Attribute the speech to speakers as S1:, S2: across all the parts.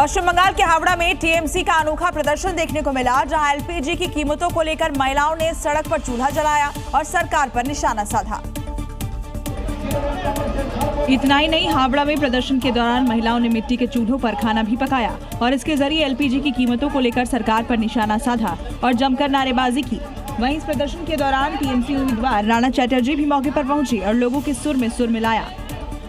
S1: पश्चिम बंगाल के हावड़ा में टीएमसी का अनोखा प्रदर्शन देखने को मिला, जहां एलपीजी की कीमतों को लेकर महिलाओं ने सड़क पर चूल्हा जलाया और सरकार पर निशाना साधा। इतना ही नहीं, हावड़ा में प्रदर्शन के दौरान महिलाओं ने मिट्टी के चूल्हों पर खाना भी पकाया और इसके जरिए एलपीजी की कीमतों को लेकर सरकार पर निशाना साधा और जमकर नारेबाजी की। वहीं इस प्रदर्शन के दौरान टीएमसी उम्मीदवार राणा चटर्जी भी मौके पर पहुंची और लोगों के सुर में सुर मिलाया।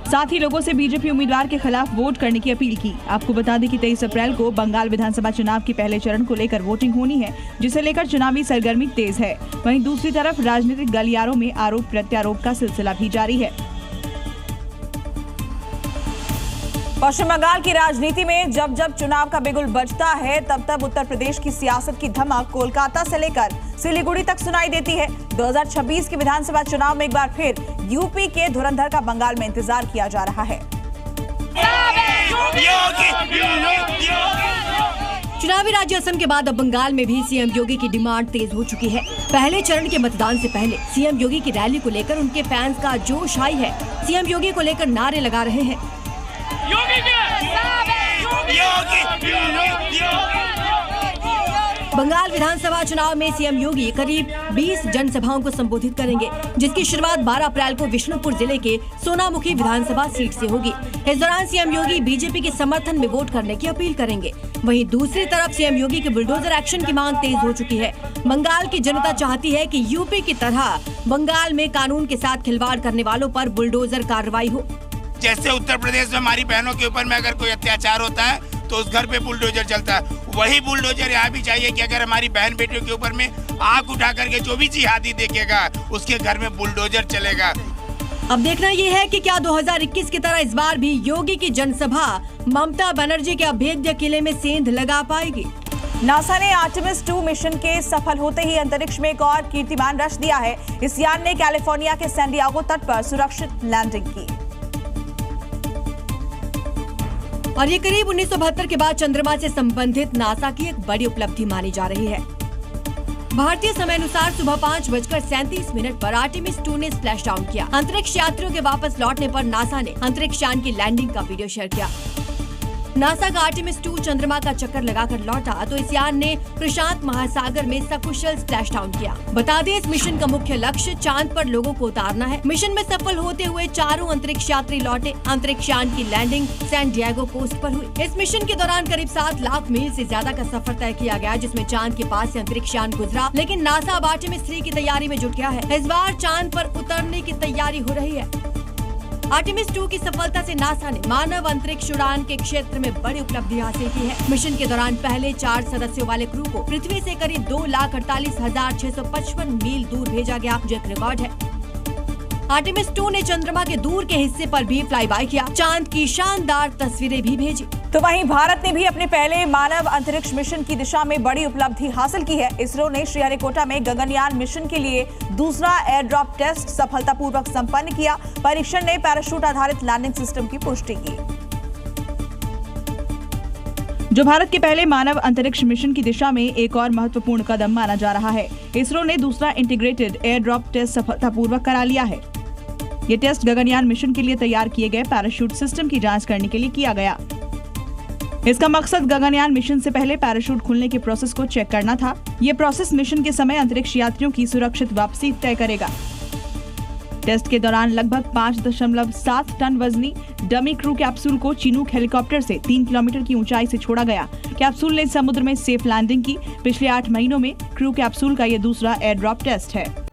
S1: साथ ही लोगों से बीजेपी उम्मीदवार के खिलाफ वोट करने की अपील की। आपको बता दें कि 23 अप्रैल को बंगाल विधानसभा चुनाव के पहले चरण को लेकर वोटिंग होनी है, जिसे लेकर चुनावी सरगर्मी तेज है। वहीं दूसरी तरफ राजनीतिक गलियारों में आरोप प्रत्यारोप का सिलसिला भी जारी है। पश्चिम बंगाल की राजनीति में जब जब चुनाव का बिगुल बजता है, तब तब उत्तर प्रदेश की सियासत की धमक कोलकाता से लेकर सिलीगुड़ी तक सुनाई देती है। 2026 के विधानसभा चुनाव में एक बार फिर यूपी के धुरंधर का बंगाल में इंतजार किया जा रहा है।
S2: चुनावी राज्य असम के बाद अब बंगाल में भी सीएम योगी की डिमांड तेज हो चुकी है। पहले चरण के मतदान से पहले सीएम योगी की रैली को लेकर उनके फैंस का जोश हाई है। सीएम योगी को लेकर नारे लगा रहे हैं। बंगाल विधानसभा चुनाव में सीएम योगी करीब 20 जनसभाओं को संबोधित करेंगे, जिसकी शुरुआत 12 अप्रैल को विष्णुपुर जिले के सोनामुखी विधानसभा सीट से होगी। इस दौरान सीएम योगी बीजेपी के समर्थन में वोट करने की अपील करेंगे। वहीं दूसरी तरफ सीएम योगी के बुलडोजर एक्शन की मांग तेज हो चुकी है। बंगाल की जनता चाहती है कि यूपी की तरह बंगाल में कानून के साथ खिलवाड़ करने वालों पर बुलडोजर कार्रवाई हो।
S3: जैसे उत्तर प्रदेश में हमारी बहनों के ऊपर में अगर कोई अत्याचार होता है तो उस घर पे बुलडोजर चलता है, वही बुलडोजर यहाँ भी चाहिए कि अगर हमारी बहन बेटियों के ऊपर में आग उठा करके जो भी जिहादी देखेगा उसके घर में बुलडोजर चलेगा।
S2: अब देखना ये है कि क्या 2021 की तरह इस बार भी योगी की जनसभा ममता बनर्जी के अभेद्य किले में सेंध लगा पाएगी।
S1: नासा ने आर्टेमिस 2 मिशन के सफल होते ही अंतरिक्ष में एक और कीर्तिमान रच दिया है। इस यान ने कैलिफोर्निया के सैन डिएगो तट पर सुरक्षित लैंडिंग की
S2: और ये करीब 1972 के बाद चंद्रमा से संबंधित नासा की एक बड़ी उपलब्धि मानी जा रही है। भारतीय समय अनुसार सुबह 5:37 पर आर्टेमिस 2 ने स्प्लैश डाउन किया। अंतरिक्ष यात्रियों के वापस लौटने पर नासा ने अंतरिक्ष यान की लैंडिंग का वीडियो शेयर किया। नासा का आर्टेमिस 2 चंद्रमा का चक्कर लगाकर लौटा तो इस यान ने प्रशांत महासागर में सकुशल स्प्लैश डाउन किया। बता दें, इस मिशन का मुख्य लक्ष्य चांद पर लोगों को उतारना है। मिशन में सफल होते हुए चारों अंतरिक्ष यात्री लौटे। अंतरिक्ष यान की लैंडिंग सैन डिएगो कोस्ट पर हुई। इस मिशन के दौरान करीब 7 लाख मील से ज्यादा का सफर तय किया गया, जिसमें चांद के पास से अंतरिक्ष यान गुजरा। लेकिन नासा अब आर्टेमिस 3 की तैयारी में जुट गया है। इस बार चांद पर उतरने की तैयारी हो रही है। आर्टेमिस 2 की सफलता से नासा ने मानव अंतरिक्ष उड़ान के क्षेत्र में बड़ी उपलब्धि हासिल की है। मिशन के दौरान पहले 4 सदस्यों वाले क्रू को पृथ्वी से करीब 2,48,655 मील दूर भेजा गया, जो एक रिकॉर्ड है। आर्टेमिस 2 ने चंद्रमा के दूर के हिस्से पर भी फ्लाई बाय किया, चांद की शानदार तस्वीरें भी भेजी।
S1: तो वहीं भारत ने भी अपने पहले मानव अंतरिक्ष मिशन की दिशा में बड़ी उपलब्धि हासिल की है। इसरो ने श्रीहरिकोटा में गगनयान मिशन के लिए दूसरा एयर ड्रॉप टेस्ट सफलतापूर्वक संपन्न किया। परीक्षण ने पैराशूट आधारित लैंडिंग सिस्टम की पुष्टि की, जो भारत के पहले मानव अंतरिक्ष मिशन की दिशा में एक और महत्वपूर्ण कदम माना जा रहा है। इसरो ने दूसरा इंटीग्रेटेड एयर ड्रॉप टेस्ट सफलतापूर्वक करा लिया है। ये टेस्ट गगनयान मिशन के लिए तैयार किए गए पैराशूट सिस्टम की जांच करने के लिए किया गया। इसका मकसद गगनयान मिशन से पहले पैराशूट खुलने के प्रोसेस को चेक करना था। ये प्रोसेस मिशन के समय अंतरिक्ष यात्रियों की सुरक्षित वापसी तय करेगा। टेस्ट के दौरान लगभग 5.7 टन वजनी डमी क्रू कैप्सूल को चिनूक हेलीकॉप्टर से 3 किलोमीटर की ऊंचाई से छोड़ा गया। कैप्सूल ने समुद्र में सेफ लैंडिंग की। पिछले 8 महीनों में क्रू कैप्सूल का ये दूसरा एयर ड्रॉप टेस्ट है।